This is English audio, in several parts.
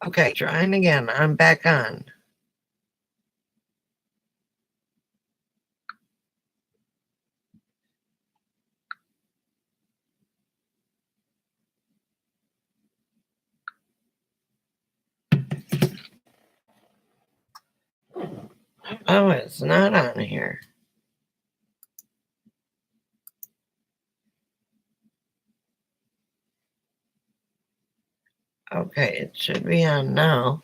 Okay, trying again. I'm back on. Oh, it's not on here. Okay, it should be on now.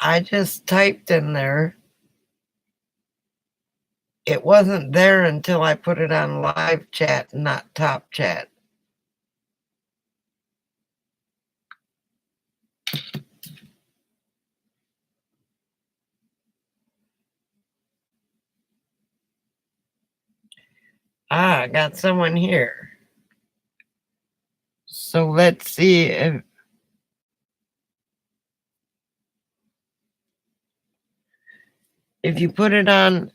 I just typed in there. It wasn't there until I put it on live chat, not top chat. I got someone here. So let's see if you put it on.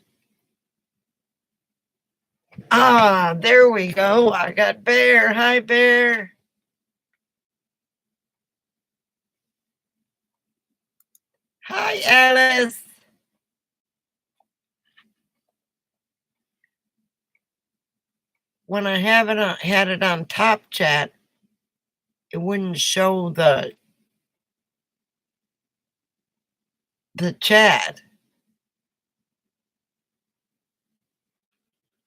There we go. I got Bear. Hi, Bear. Hi, Alice. When I had it on top chat, it wouldn't show the chat.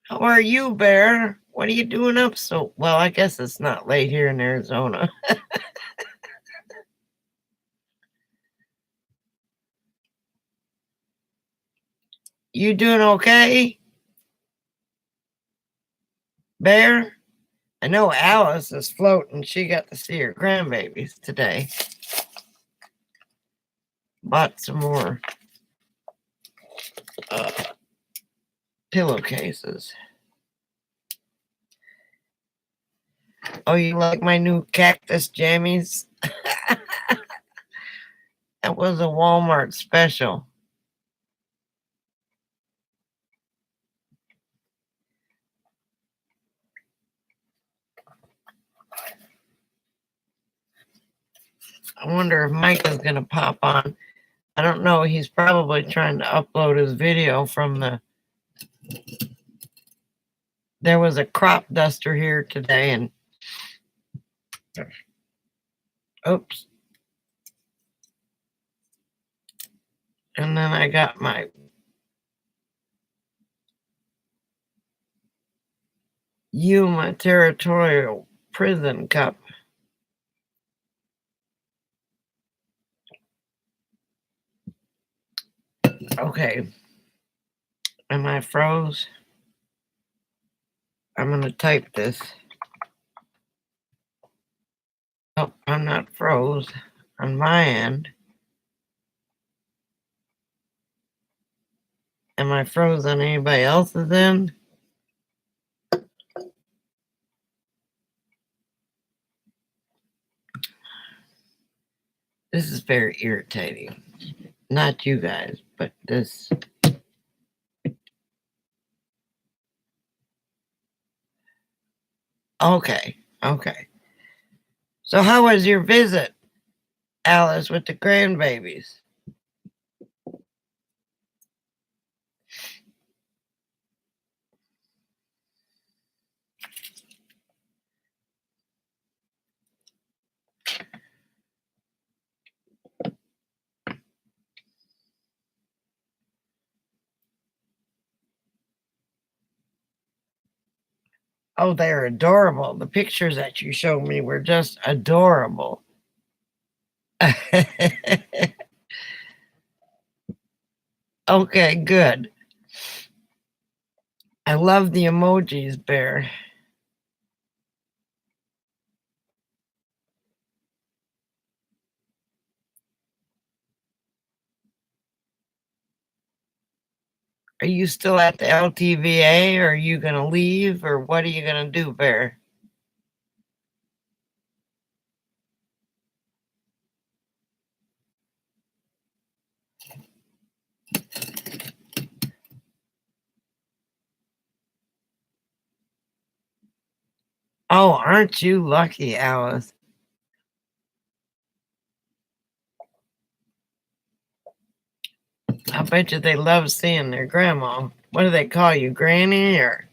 How are you, Bear? What are you doing up so well? I guess it's not late here in Arizona. You doing okay, Bear? I know Alice is floating. She got to see her grandbabies today. Bought some more pillowcases. Oh, you like my new cactus jammies? That was a Walmart special. I wonder if Mike is going to pop on. I don't know. He's probably trying to upload his video from the. There was a crop duster here today, and oops. And then I got my Yuma Territorial Prison Cup. Okay. Am I froze? I'm going to type this. Oh, I'm not froze on my end. Am I froze on anybody else's end? This is very irritating. Not you guys, but this. Okay. Okay. So how was your visit, Alice, with the grandbabies? Oh, they're adorable. The pictures that you showed me were just adorable. Okay, good. I love the emojis, Bear. Are you still at the LTVA, or are you going to leave, or what are you going to do, Bear? Oh, aren't you lucky, Alice? I bet you they love seeing their grandma. What do they call you, Granny? Or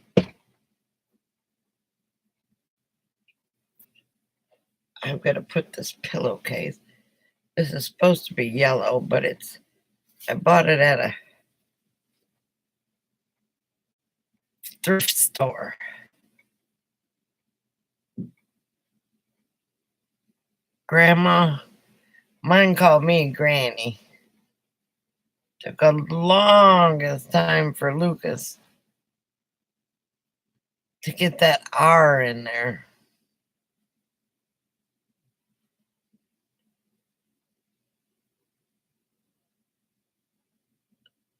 I'm going to put this pillowcase. This is supposed to be yellow, but I bought it at a thrift store. Grandma, mine called me Granny. Took the longest time for Lucas to get that R in there.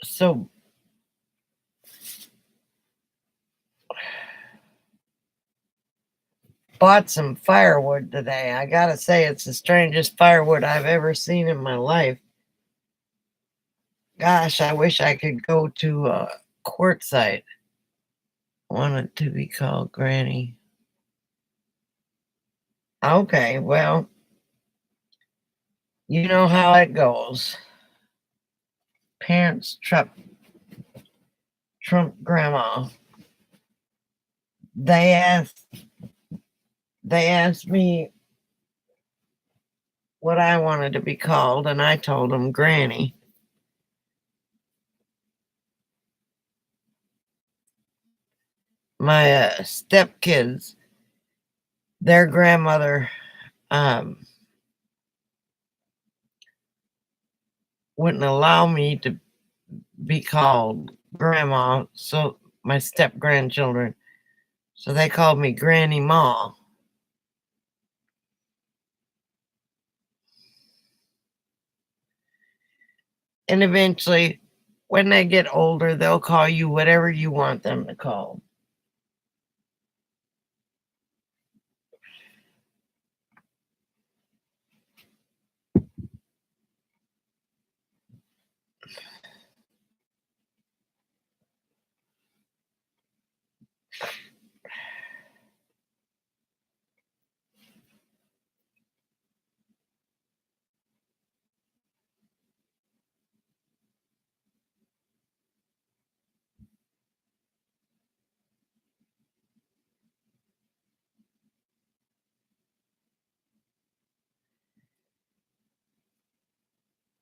So bought some firewood today. I gotta say, it's the strangest firewood I've ever seen in my life. Gosh, I wish I could go to a quartzite. I want it to be called Granny. Okay, well, you know how it goes. Parents trump grandma. They asked they asked me what I wanted to be called, and I told them Granny. My stepkids, their grandmother um, wouldn't allow me to be called grandma, so my step grandchildren, so they called me Granny Ma. And eventually, when they get older, they'll call you whatever you want them to call.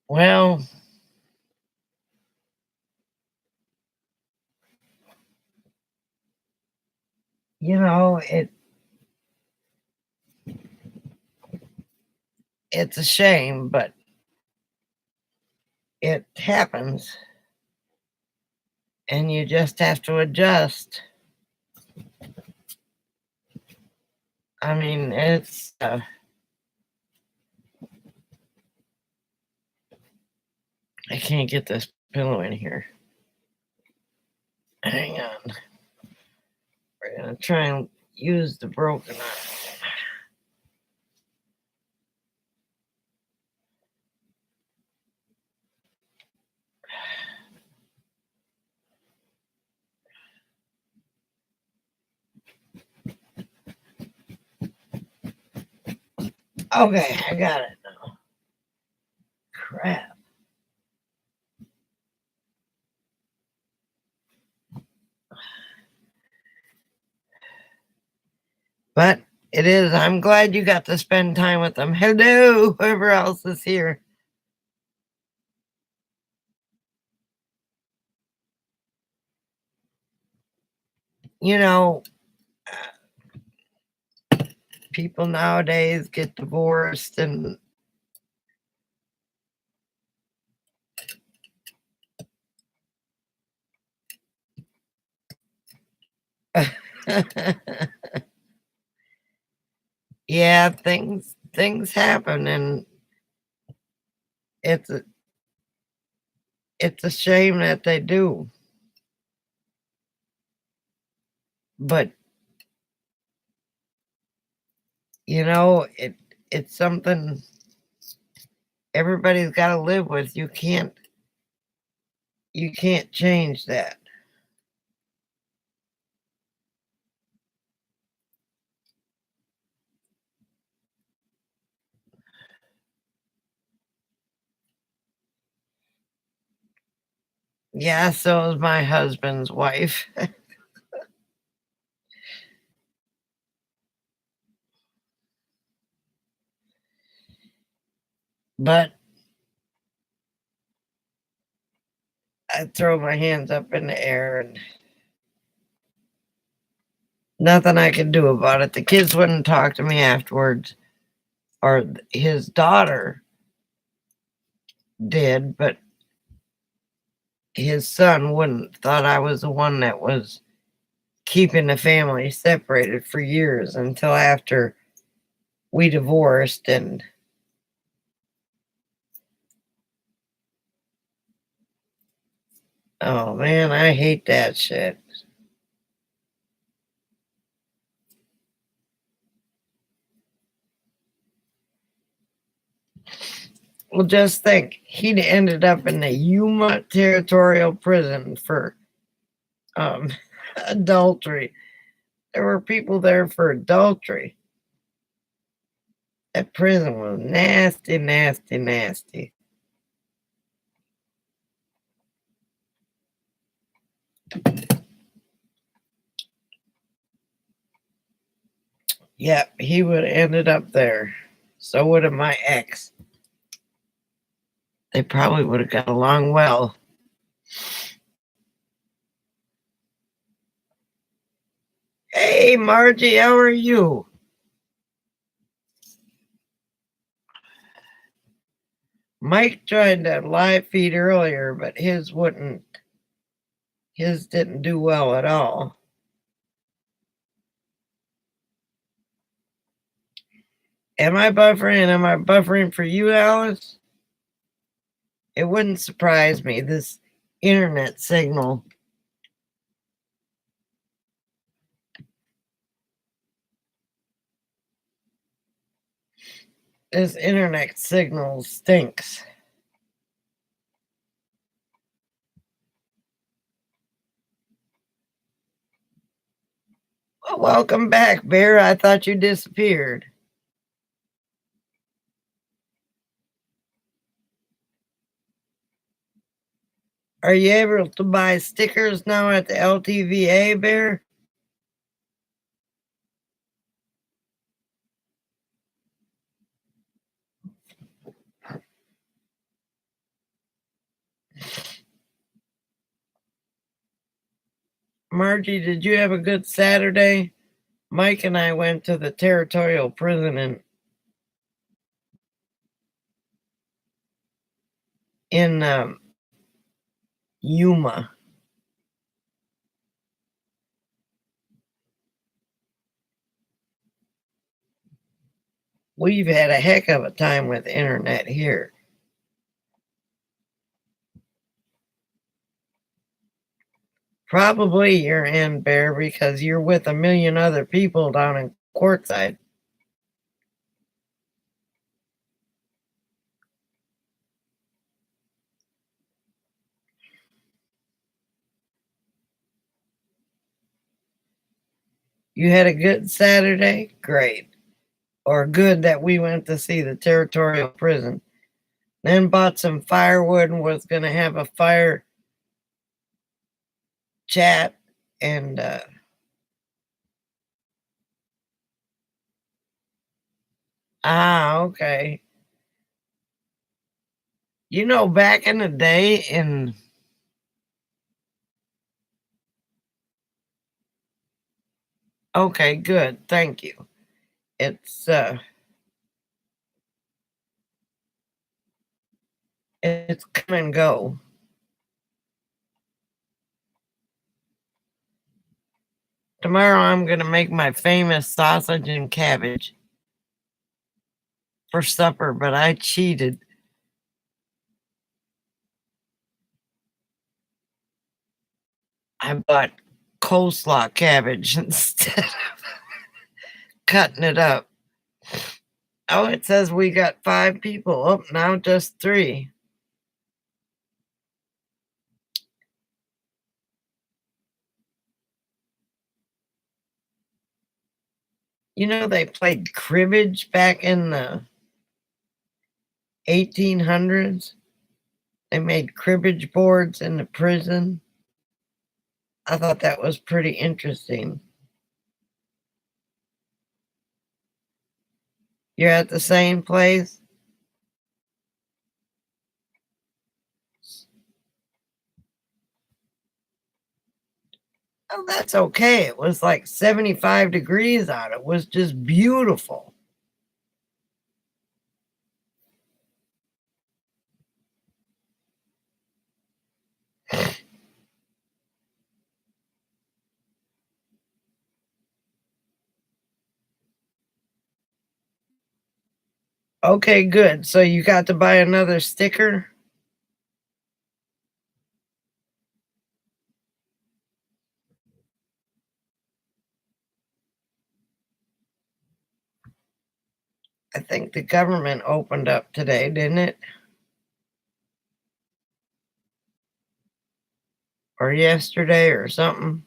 Well, it's a shame, but it happens, and you just have to adjust. I mean, I can't get this pillow in here. Hang on. We're gonna try and use the broken arm. Okay, I got it now. Crap. But it is. I'm glad you got to spend time with them. Hello, whoever else is here. You know, people nowadays get divorced and yeah, things happen, and it's a, it's a shame that they do. But it's something everybody's got to live with. You can't change that. Yeah, so is my husband's wife. But I throw my hands up in the air and nothing I can do about it. The kids wouldn't talk to me afterwards, or his daughter did, but his son wouldn't. Thought I was the one that was keeping the family separated for years until after we divorced. And oh man, I hate that shit. Well, just think, he'd ended up in the Yuma Territorial Prison for um, adultery. There were people there for adultery. That prison was nasty, nasty, nasty. Yep, he would have ended up there. So would have my ex. They probably would have got along well. Hey, Margie, how are you? Mike tried that live feed earlier, but his wouldn't. His didn't do well at all. Am I buffering? Am I buffering for you, Alice? It wouldn't surprise me. This internet signal. This internet signal stinks. Well, welcome back, Bear. I thought you disappeared. Are you able to buy stickers now at the LTVA, Bear? Margie, did you have a good Saturday? Mike and I went to the territorial prison in Yuma. We've had a heck of a time with internet here. Probably your end, Bear, because you're with a million other people down in Quartzsite. You had a good Saturday? Great. or good that we went to see the territorial prison. Then bought some firewood and was going to have a fire chat. And okay. You know, back in the day okay, good. Thank you. It's come and go. Tomorrow I'm going to make my famous sausage and cabbage for supper, but I cheated. I bought coleslaw cabbage instead of cutting it up. Oh, it says we got 5 people. Oh, now just 3. You know, they played cribbage back in the 1800s. They made cribbage boards in the prison. I thought that was pretty interesting. You're at the same place? Oh, that's okay. It was like 75 degrees out. It was just beautiful. Okay, good. So you got to buy another sticker? I think the government opened up today, didn't it? Or yesterday or something.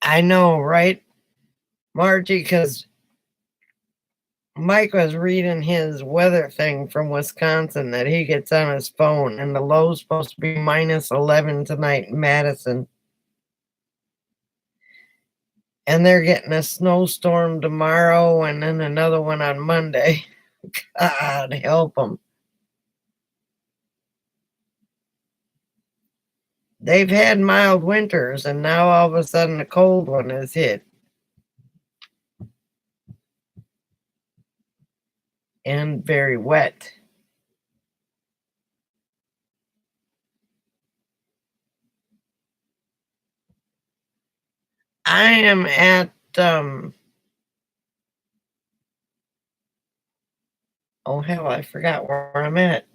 I know, right, Margie? Because Mike was reading his weather thing from Wisconsin that he gets on his phone, and the low's supposed to be minus 11 tonight in Madison. And they're getting a snowstorm tomorrow and then another one on Monday. God help them. They've had mild winters, and now all of a sudden a cold one has hit. And very wet. I am at oh hell, I forgot where I'm at.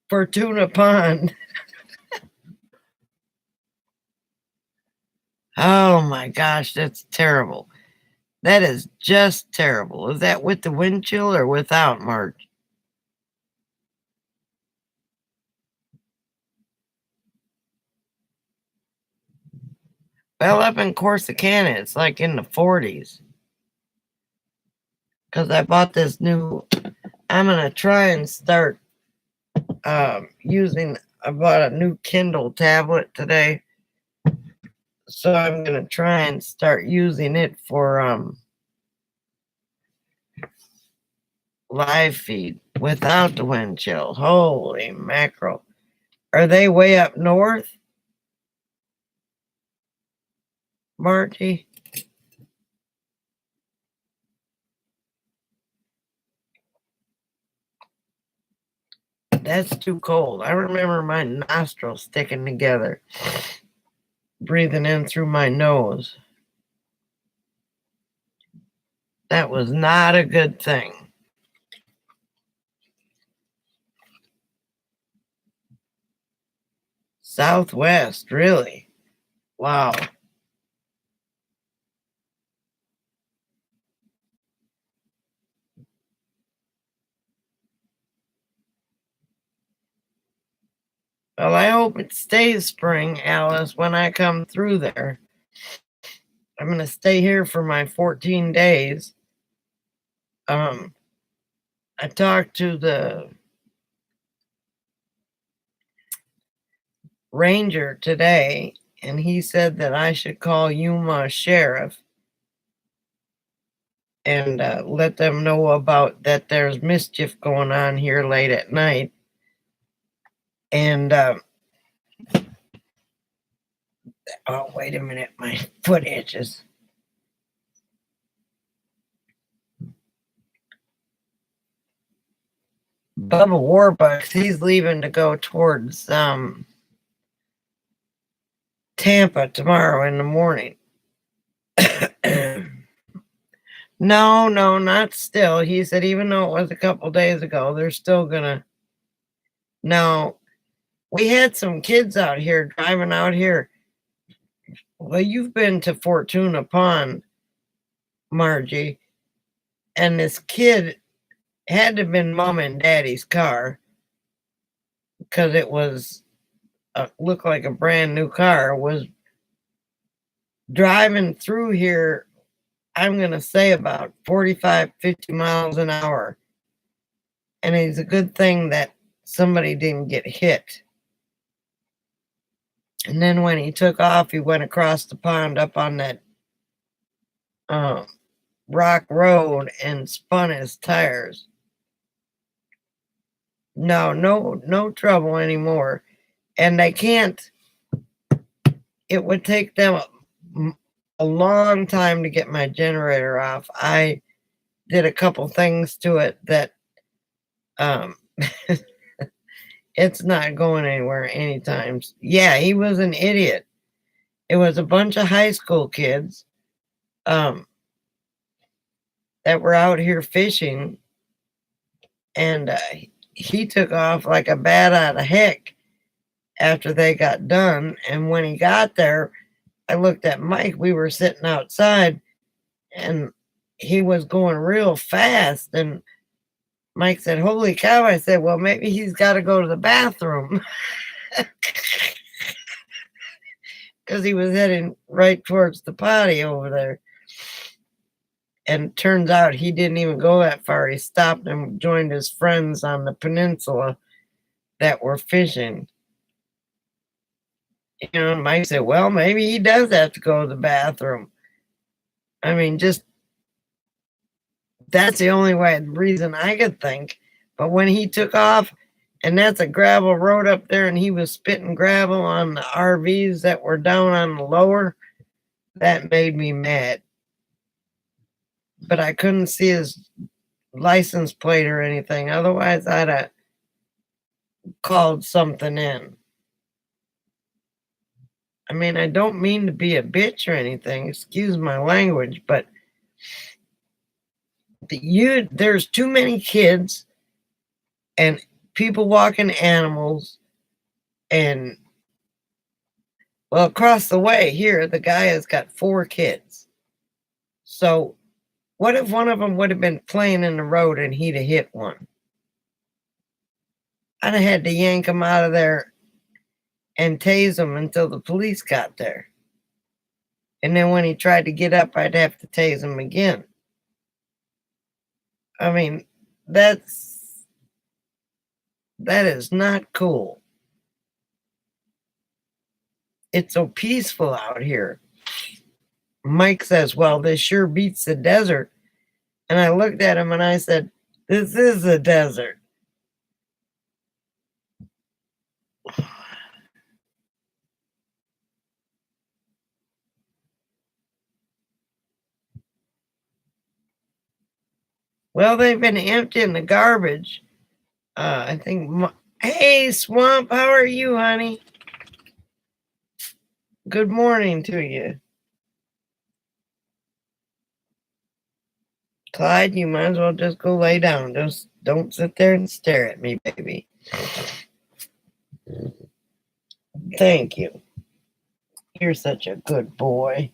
Fortuna Pond. Oh my gosh, that's terrible. That is just terrible. Is that with the wind chill or without, March? Well, up in Corsicana, it's like in the 40s. Because I bought this new, I'm going to try and start I bought a new Kindle tablet today. So I'm going to try and start using it for live feed without the wind chill. Holy mackerel. Are they way up north, Marty? That's too cold. I remember my nostrils sticking together, breathing in through my nose. That was not a good thing. Southwest, really? Wow. Well, I hope it stays spring, Alice, when I come through there. I'm going to stay here for my 14 days. I talked to the ranger today, and he said that I should call Yuma Sheriff and let them know about that there's mischief going on here late at night. And oh, wait a minute, my foot itches. Bubba Warbucks, he's leaving to go towards Tampa tomorrow in the morning. No, not still. He said even though it was a couple days ago, they're still gonna. No, we had some kids out here driving out here. Well, you've been to Fortuna Pond, Margie, and this kid had to have been mom and daddy's car because it was looked like a brand new car, was driving through here, I'm going to say about 45, 50 miles an hour. And it's a good thing that somebody didn't get hit. And then when he took off, he went across the pond up on that rock road and spun his tires. No trouble anymore. And they can't, it would take them a long time to get my generator off. I did a couple things to it that it's not going anywhere anytime. Yeah, he was an idiot. It was a bunch of high school kids that were out here fishing, and he took off like a bat out of heck after they got done. And when he got there, I looked at Mike. We were sitting outside, and he was going real fast. And Mike said, "Holy cow." I said, "Well, maybe he's got to go to the bathroom." Because he was heading right towards the potty over there. And turns out he didn't even go that far. He stopped and joined his friends on the peninsula that were fishing. You know, Mike said, well, maybe he does have to go to the bathroom. I mean, just that's the only reason I could think. But when he took off, and that's a gravel road up there, and he was spitting gravel on the RVs that were down on the lower, that made me mad. But I couldn't see his license plate or anything. Otherwise, I'd have called something in. I mean, I don't mean to be a bitch or anything. Excuse my language, but there's too many kids and people walking animals, and well, across the way here, the guy has got 4 kids. So what if one of them would have been playing in the road and he'd have hit one? I'd have had to yank him out of there and tase him until the police got there. And then when he tried to get up, I'd have to tase him again. I mean, that is not cool. It's so peaceful out here. Mike says, well, this sure beats the desert. And I looked at him and I said, this is the desert. Well, they've been emptying the garbage. I think, hey, Swamp, how are you, honey? Good morning to you. Clyde, you might as well just go lay down. Just don't sit there and stare at me, baby. Thank you. You're such a good boy.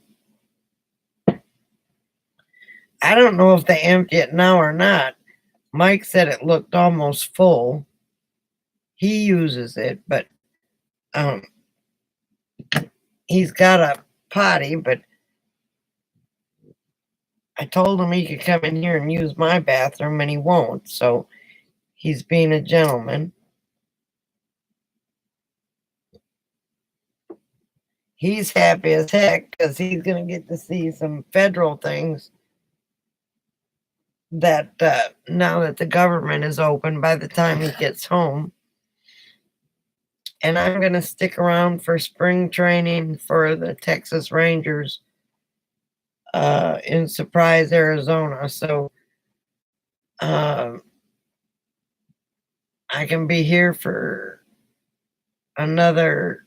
I don't know if they empty it now or not. Mike said it looked almost full. He uses it, but Um, he's got a potty, but I told him he could come in here and use my bathroom, and he won't. So he's being a gentleman. He's happy as heck because he's going to get to see some federal things that now that the government is open by the time he gets home. And I'm going to stick around for spring training for the Texas Rangers in Surprise, Arizona. So I can be here for another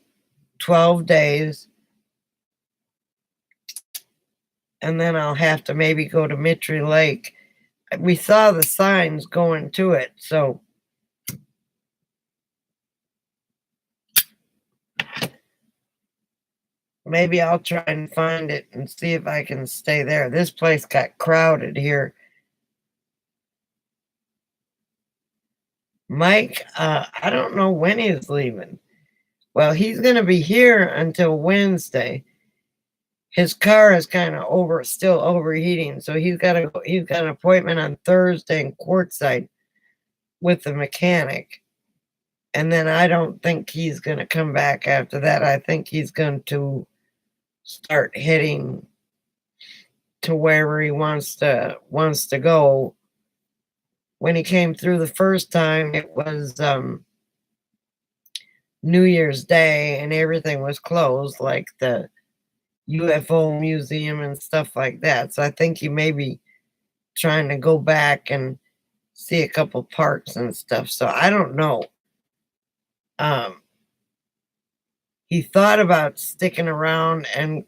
12 days. And then I'll have to maybe go to Mitri Lake. We saw the signs going to it. So maybe I'll try and find it and see if I can stay there. This place got crowded here. Mike, I don't know when he's leaving. Well, he's going to be here until Wednesday. His car is kind of still overheating, so he's got an appointment on Thursday in Quartzsite with the mechanic. And then I don't think he's going to come back after that. I think he's going to start heading to wherever he wants to go. When he came through the first time, it was New Year's Day and everything was closed, like the UFO museum and stuff like that. So I think he may be trying to go back and see a couple parks and stuff. So I don't know. He thought about sticking around, and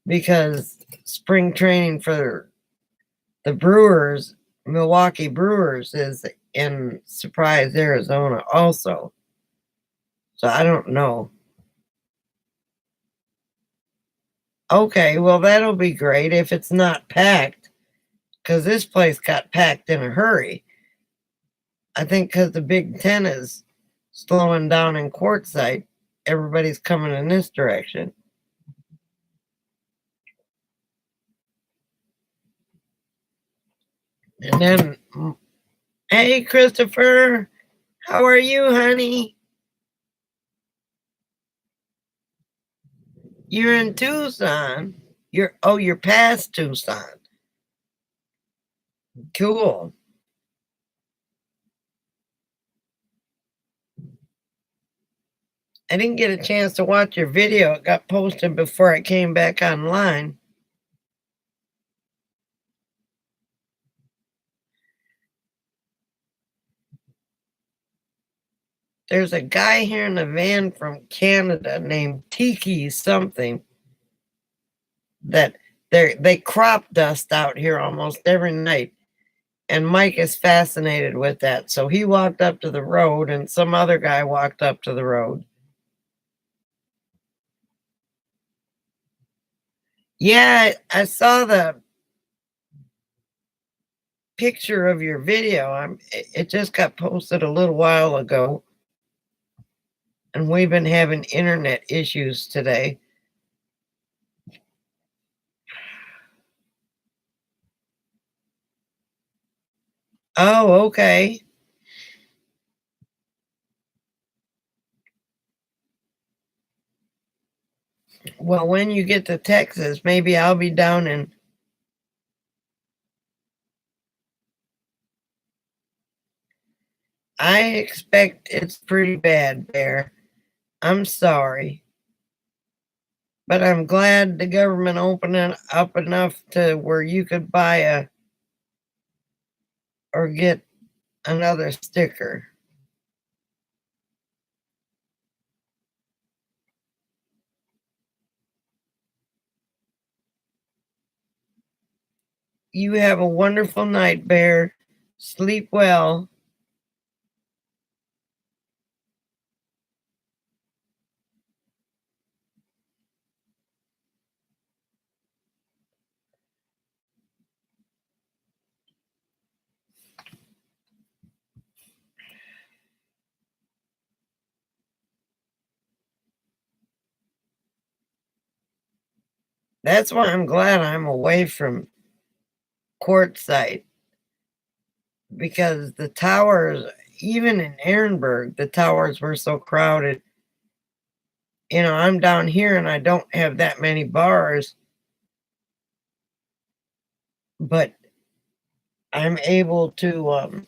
because spring training for the Brewers, Milwaukee Brewers, is in Surprise, Arizona also. So I don't know. Okay, well, that'll be great if it's not packed, because this place got packed in a hurry. I think because the Big Ten is slowing down in Quartzsite, everybody's coming in this direction. And then, hey, Christopher, how are you, honey? You're in Tucson. You're past Tucson. Cool. I didn't get a chance to watch your video. It got posted before I came back online. There's a guy here in the van from Canada named Tiki something that they crop dust out here almost every night. And Mike is fascinated with that. So he walked up to the road and some other guy walked up to the road. Yeah, I saw the picture of your video. It just got posted a little while ago. And we've been having internet issues today. Oh, okay. Well, when you get to Texas, maybe I'll be down in. I expect it's pretty bad there. I'm sorry. But I'm glad the government opened up enough to where you could buy or get another sticker. You have a wonderful night, Bear. Sleep well. That's why I'm glad I'm away from Quartzsite, because the towers, even in Ehrenberg, the towers were so crowded. You know, I'm down here and I don't have that many bars, but I'm able to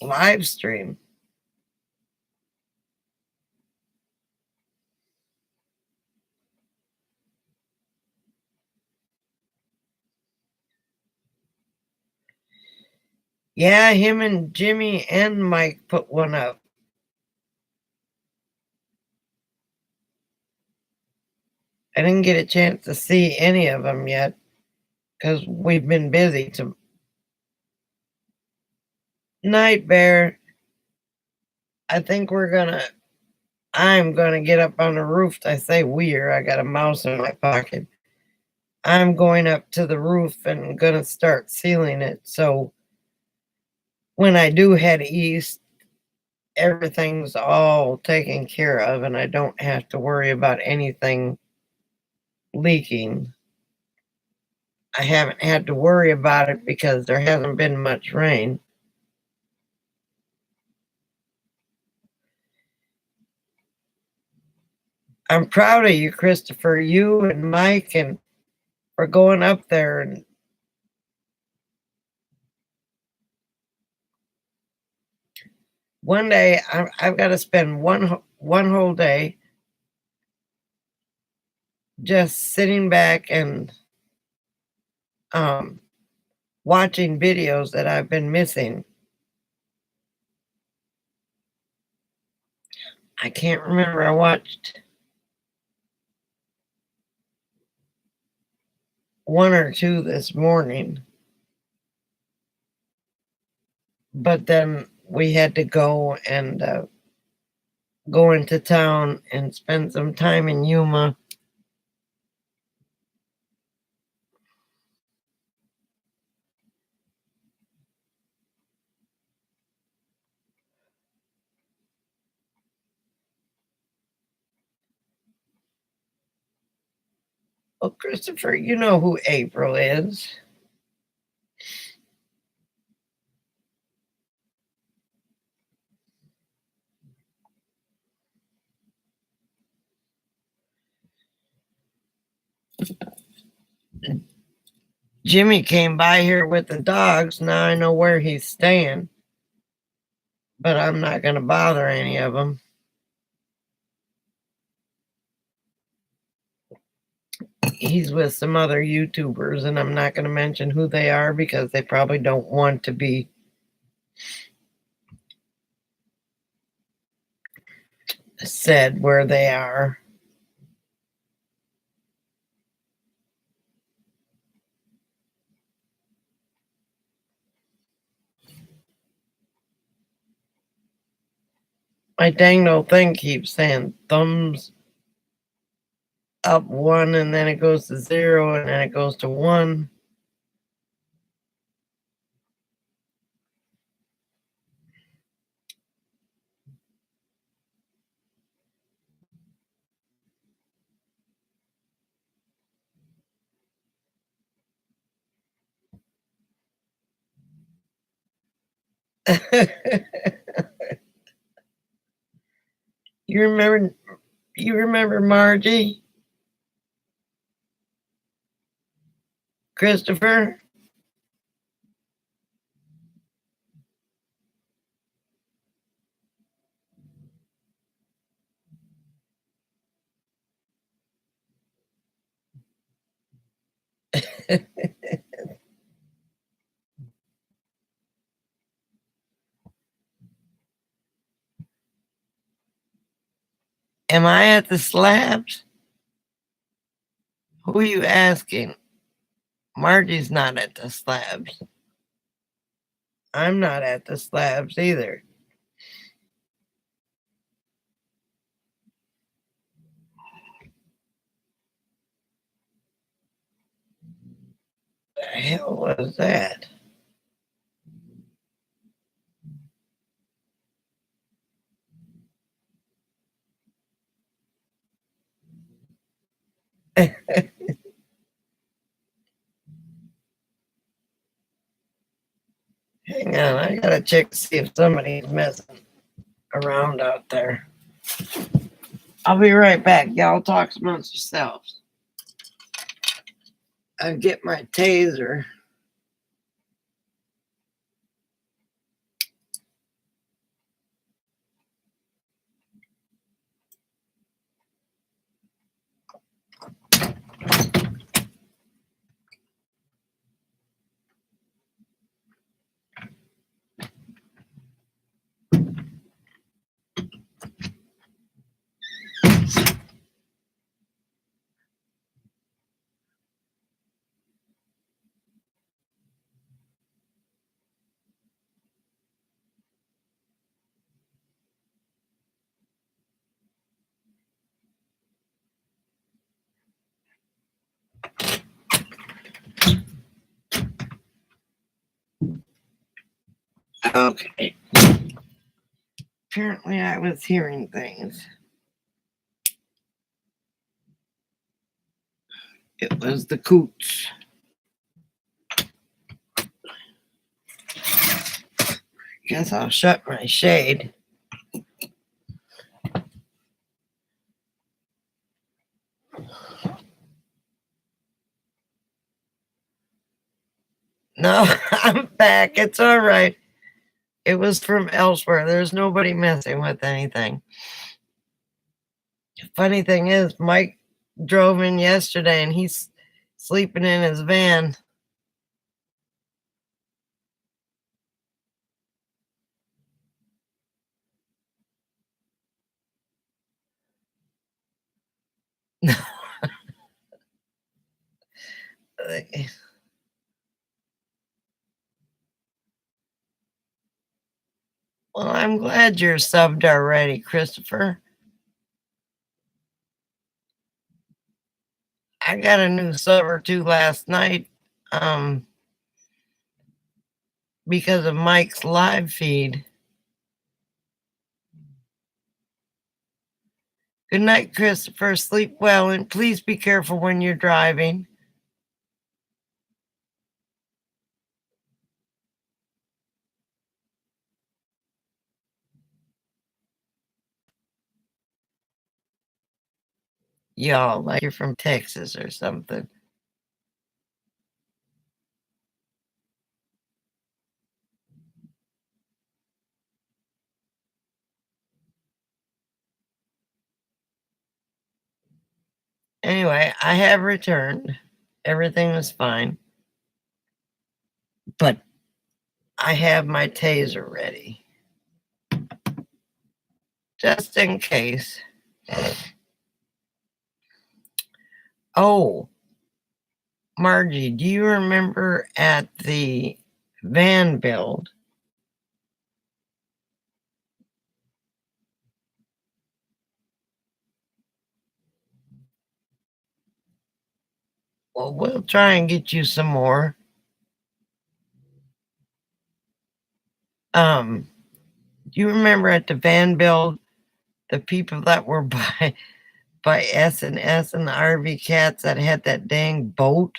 live stream. Yeah, him and Jimmy and Mike put one up. I didn't get a chance to see any of them yet because we've been busy. To Night Bear, I think I'm gonna get up on the roof. I say we're, I got a mouse in my pocket. I'm going up to the roof and gonna start sealing it. So when I do head east, everything's all taken care of and I don't have to worry about anything leaking. I haven't had to worry about it because there hasn't been much rain. I'm proud of you, Christopher, you and Mike, and for going up there. And one day, I've got to spend one whole day just sitting back and um, watching videos that I've been missing. I can't remember. I watched one or two this morning, but then we had to go and go into town and spend some time in Yuma. Well, Christopher, you know who April is. Jimmy came by here with the dogs. Now I know where he's staying, but I'm not going to bother any of them. He's with some other YouTubers, and I'm not going to mention who they are because they probably don't want to be said where they are. My dang old thing keeps saying thumbs up one, and then it goes to 0, and then it goes to 1. you remember you remember Margie? Christopher? Am I at the slabs? Who are you asking? Margie's not at the slabs. I'm not at the slabs either. The hell was that? Hang on, I gotta check to see if somebody's messing around out there. I'll be right back. Y'all talk amongst yourselves. I get my taser. Okay. Apparently, I was hearing things. It was the coots. Guess I'll shut my shade. No, I'm back. It's all right. It was from elsewhere. There's nobody messing with anything. Funny thing is, Mike drove in yesterday and he's sleeping in his van. Well, I'm glad you're subbed already, Christopher. I got a new sub or two last night because of Mike's live feed. Good night, Christopher. Sleep well and please be careful when you're driving. Y'all, like you're from Texas or something. Anyway, I have returned. Everything was fine. But I have my taser ready. Just in case. Oh, Margie, do you remember at the van build? Well, we'll try and get you some more. Do you remember at the van build, the people that were by S&S and the RV Cats that had that dang boat?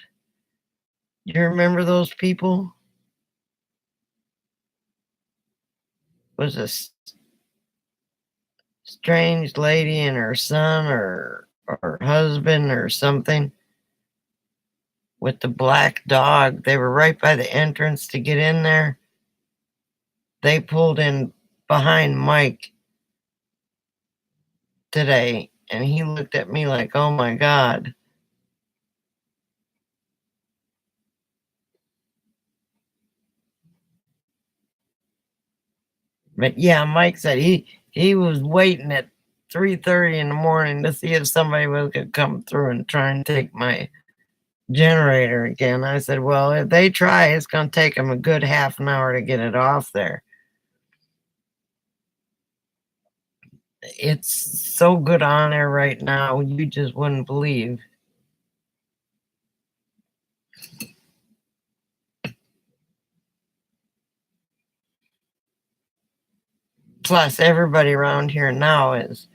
You remember those people? Was a strange lady and her son or husband or something with the black dog. They were right by the entrance to get in there. They pulled in behind Mike today and he looked at me like, oh my God. But yeah, Mike said he was waiting at 3:30 in the morning to see if somebody was gonna come through and try and take my generator again. I said, well, if they try, it's gonna take them a good half an hour to get it off there. It's so good on there right now, you just wouldn't believe. Plus, everybody around here now is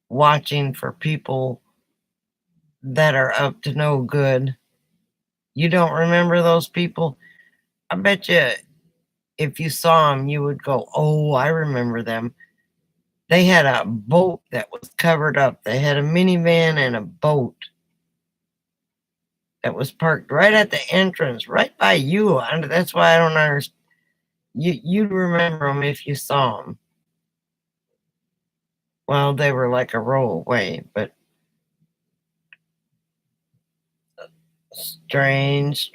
watching for people that are up to no good. You don't remember those people? I bet you if you saw them, you would go, oh, I remember them. They had a boat that was covered up. They had a minivan and a boat that was parked right at the entrance, right by you. And that's why I don't understand. You'd remember them if you saw them. Well, they were like a row away, but strange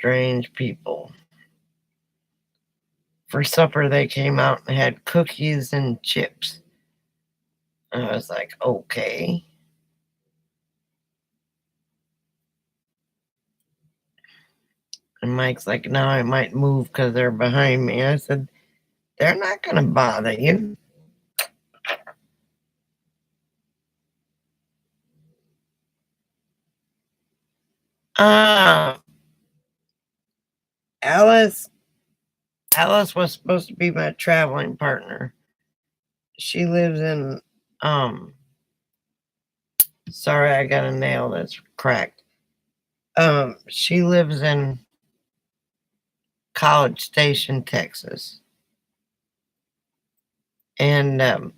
people. For supper, they came out and had cookies and chips. And I was like, okay. And Mike's like, no, I might move because they're behind me. I said, they're not going to bother you. Uh, Alice was supposed to be my traveling partner. She lives in, sorry, I got a nail that's cracked. She lives in College Station, Texas. And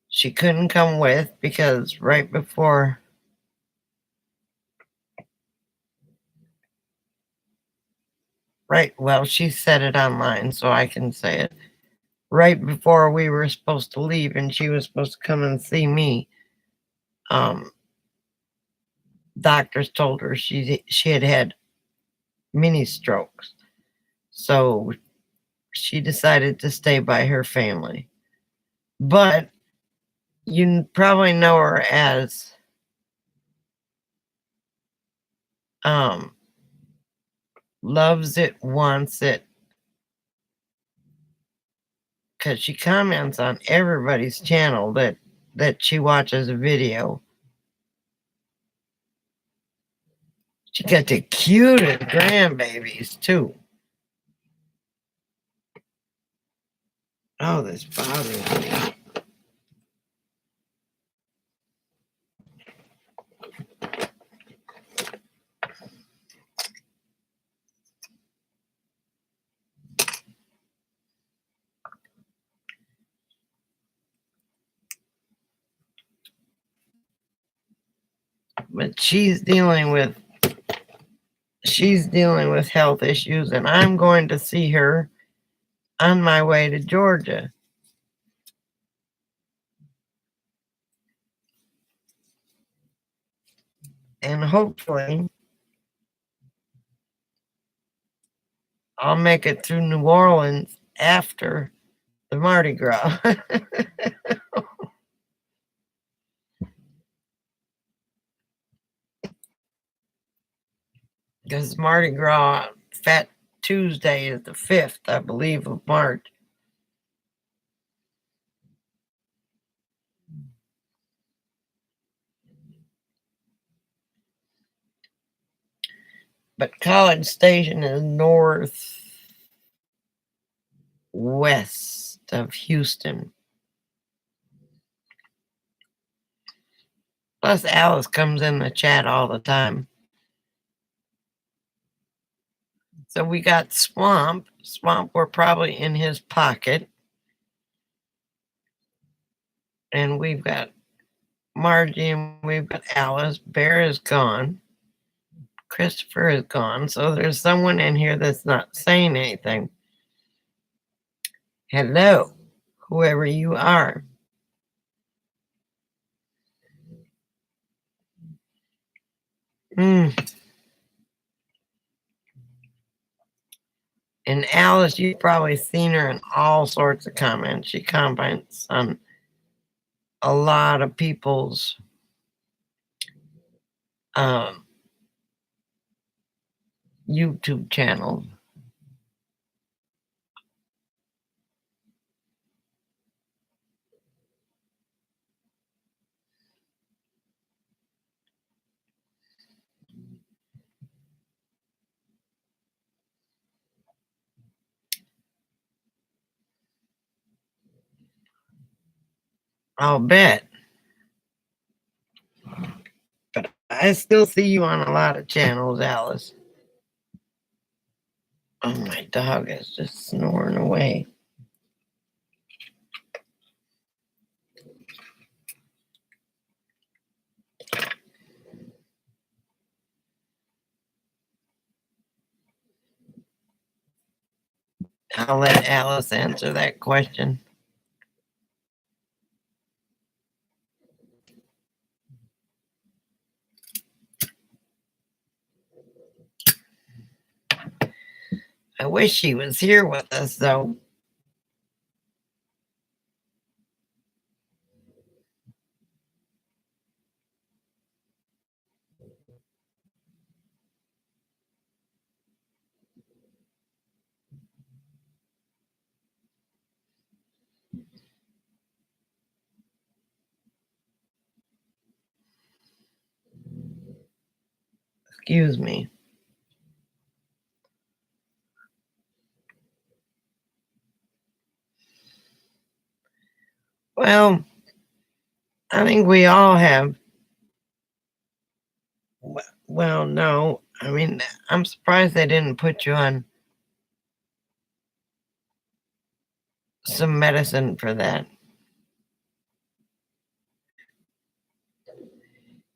she couldn't come with because well, she said it online, so I can say it. Right before we were supposed to leave and she was supposed to come and see me, doctors told her she had mini strokes. So she decided to stay by her family. But you probably know her as Loves It, Wants It, because she comments on everybody's channel that she watches a video. She got the cutest grandbabies too. Oh, this bothers me. But she's dealing with health issues, and I'm going to see her on my way to Georgia. And hopefully I'll make it through New Orleans after the Mardi Gras. Because Mardi Gras, Fat Tuesday is the 5th, I believe, of March. But College Station is northwest of Houston. Plus, Alice comes in the chat all the time. So we got Swamp. Swamp, we're probably in his pocket. And we've got Margie and we've got Alice. Bear is gone. Christopher is gone. So there's someone in here that's not saying anything. Hello, whoever you are. And Alice, you've probably seen her in all sorts of comments. She comments on a lot of people's YouTube channels. I'll bet. But I I still see you on a lot of channels, Alice. Oh, my dog is just snoring away. I'll let Alice answer that question. I wish she was here with us, though. Excuse me. Well, I think we all have. Well, no. I mean, I'm surprised they didn't put you on some medicine for that.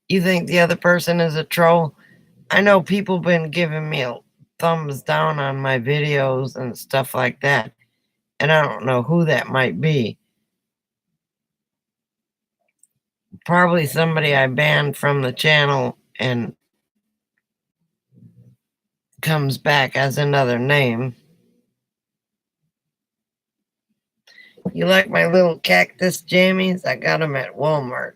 You think the other person is a troll? I know people been giving me a thumbs down on my videos and stuff like that, and I don't know who that might be. Probably somebody I banned from the channel and comes back as another name. You like my little cactus jammies? I got them at Walmart.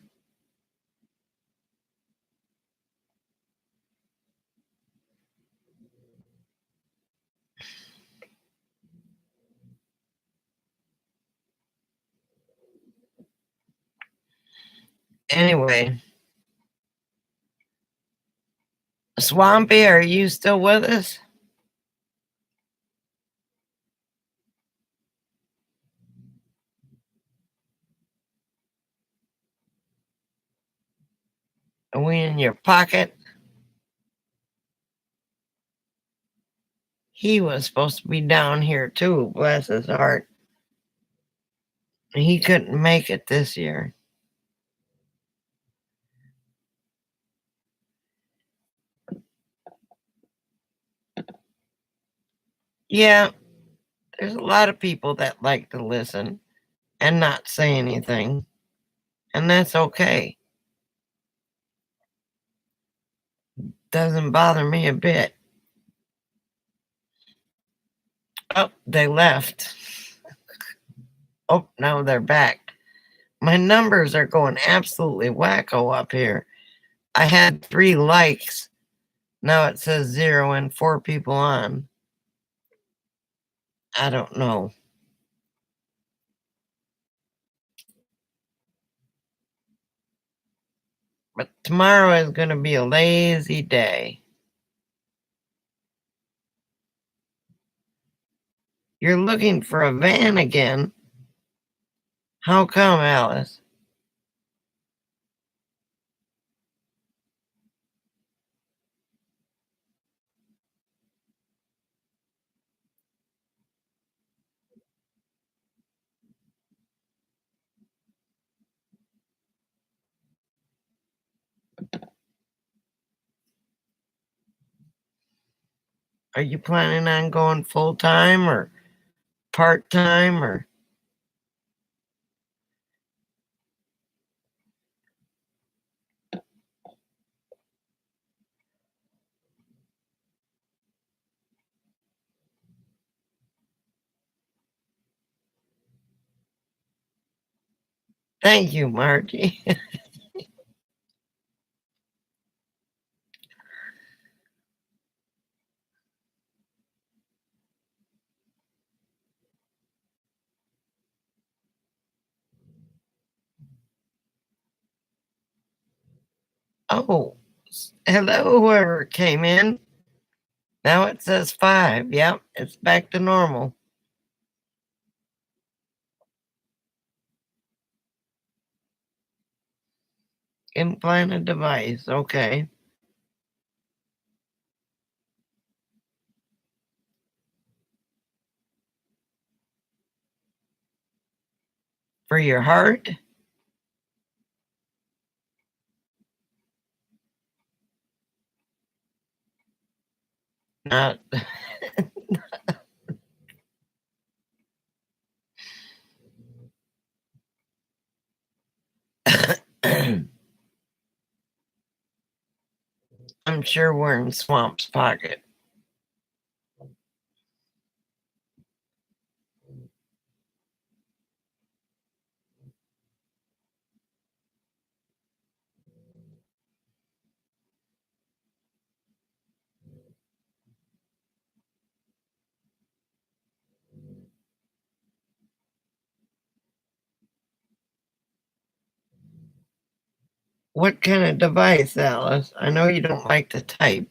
Anyway, Swampy, are you still with us? Are we in your pocket? He was supposed to be down here too, bless his heart. He couldn't make it this year. Yeah, there's a lot of people that like to listen and not say anything, and that's okay. Doesn't bother me a bit. Oh, they left. Oh, now they're back. My numbers are going absolutely wacko up here. I had 3 likes. Now it says 0 and 4 people on. I don't know. But tomorrow is going to be a lazy day. You're looking for a van again? How come, Alice? Are you planning on going full time or part time or? Thank you, Margie. Oh, hello, whoever came in. Now it says 5. Yep, it's back to normal. Implanted device. Okay. For your heart? Not. I'm sure we're in Swamp's pocket. What kind of device, Alice? I know you don't like to type.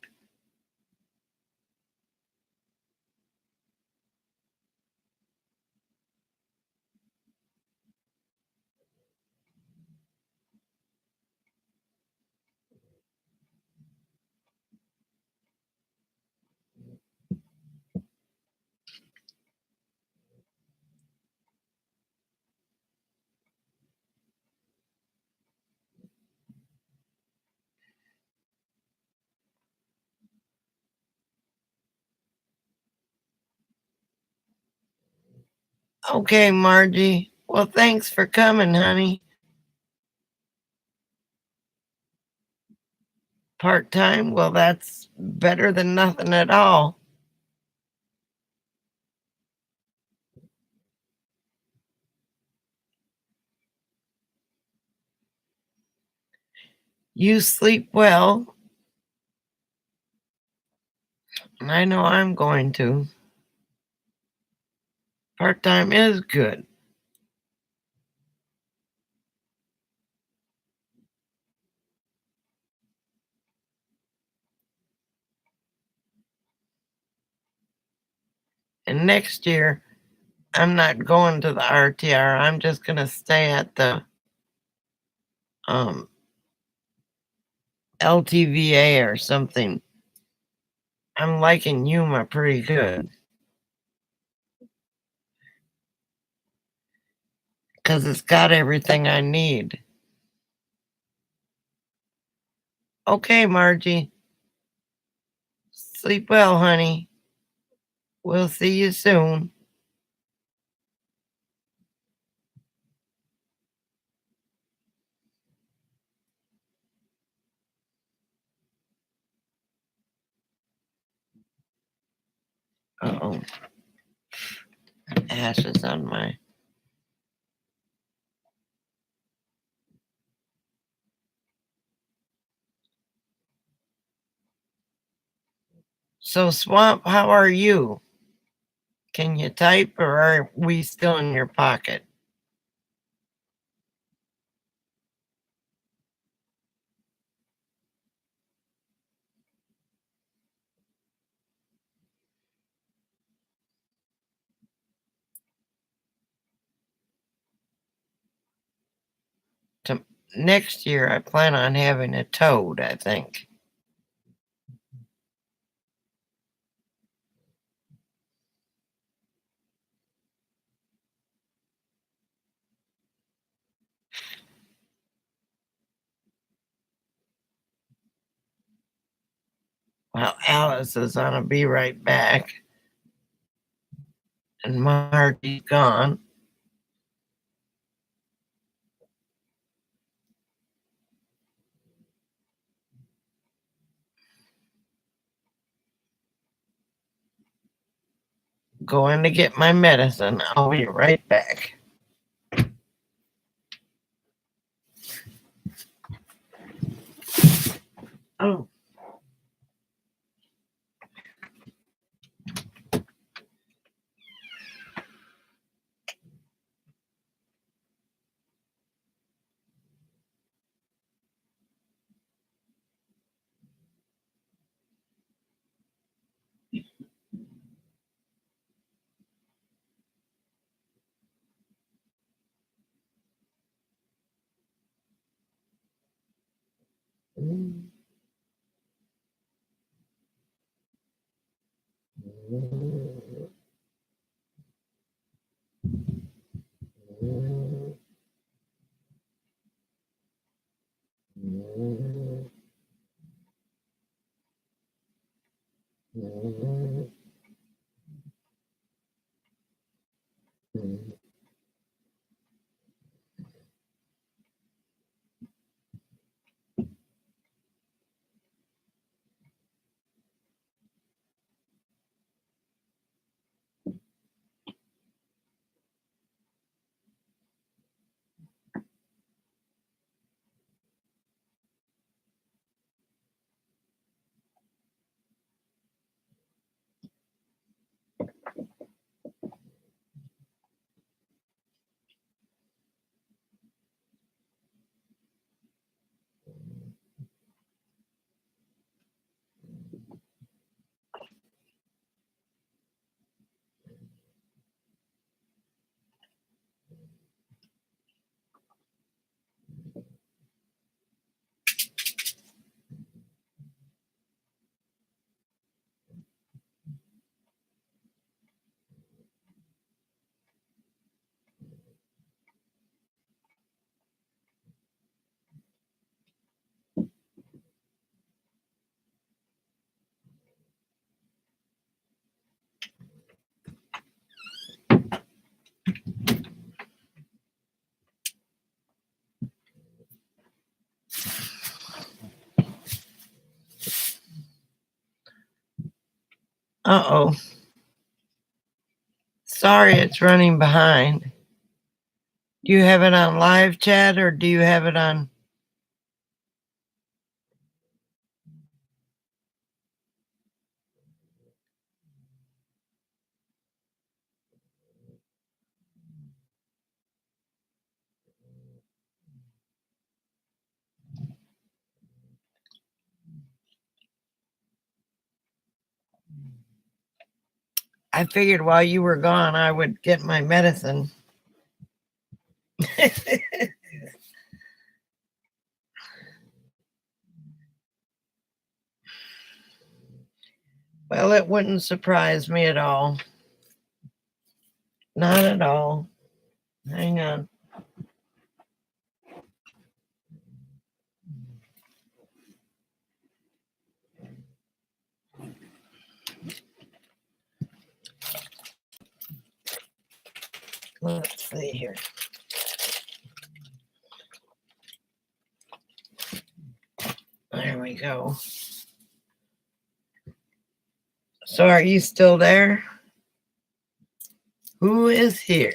Okay, Margie. Well, thanks for coming, honey. Part time? Well, that's better than nothing at all. You sleep well, and I know I'm going to. Part time is good. And next year, I'm not going to the RTR. I'm just going to stay at the um, LTVA or something. I'm liking Yuma pretty good because it's got everything I need. Okay, Margie. Sleep well, honey. We'll see you soon. Uh-oh. Ashes on my. So, Swamp, how are you? Can you type or are we still in your pocket? To, next year, I plan on having a toad, I think. Well, Alice is on a be right back, and Margie's gone. Going to get my medicine. I'll be right back. Oh. Uh-oh. Sorry, it's running behind. Do you have it on live chat or do you have it on? I figured while you were gone, I would get my medicine. Well, it wouldn't surprise me at all. Not at all. Hang on. Let's see here. There we go. So are you still there? Who is here?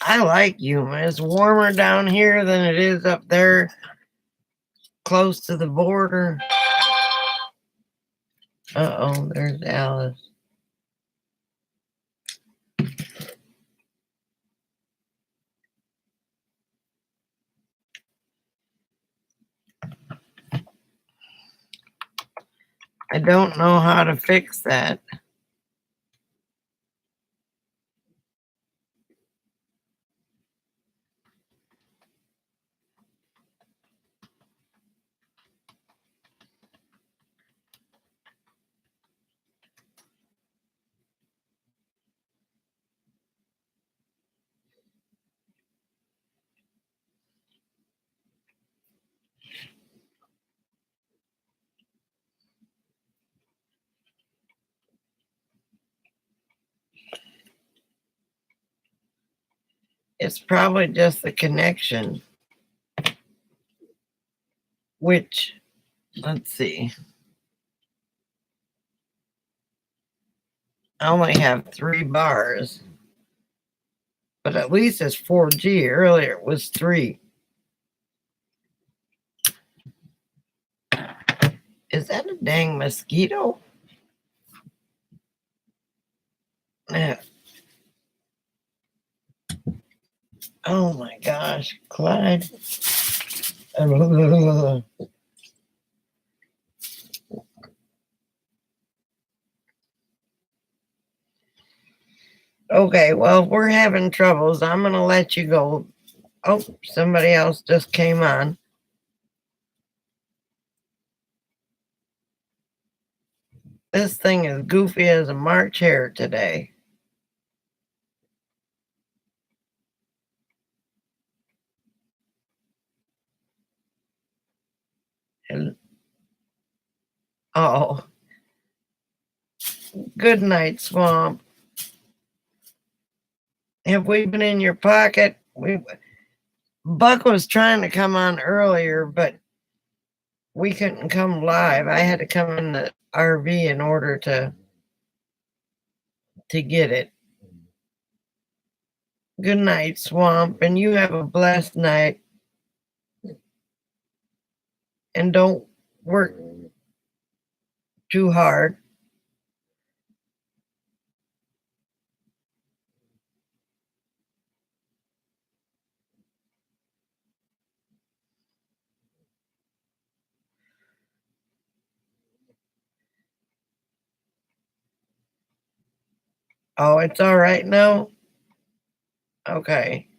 I like Yuma. It's warmer down here than it is up there close to the border. Uh-oh, there's Alice. I don't know how to fix that. It's probably just the connection. Which, let's see. I only have 3 bars. But at least it's 4G. Earlier it was 3. Is that a dang mosquito? Yeah. Oh my gosh, Clyde. Okay, well, we're having troubles. I'm going to let you go. Oh, somebody else just came on. This thing is goofy as a March hare today. And oh, good night, Swamp. Have we been in your pocket? Buck was trying to come on earlier, but we couldn't come live. I had to come in the RV in order to get it. Good night, Swamp, and you have a blessed night. And don't work too hard. Oh, it's all right now? Okay.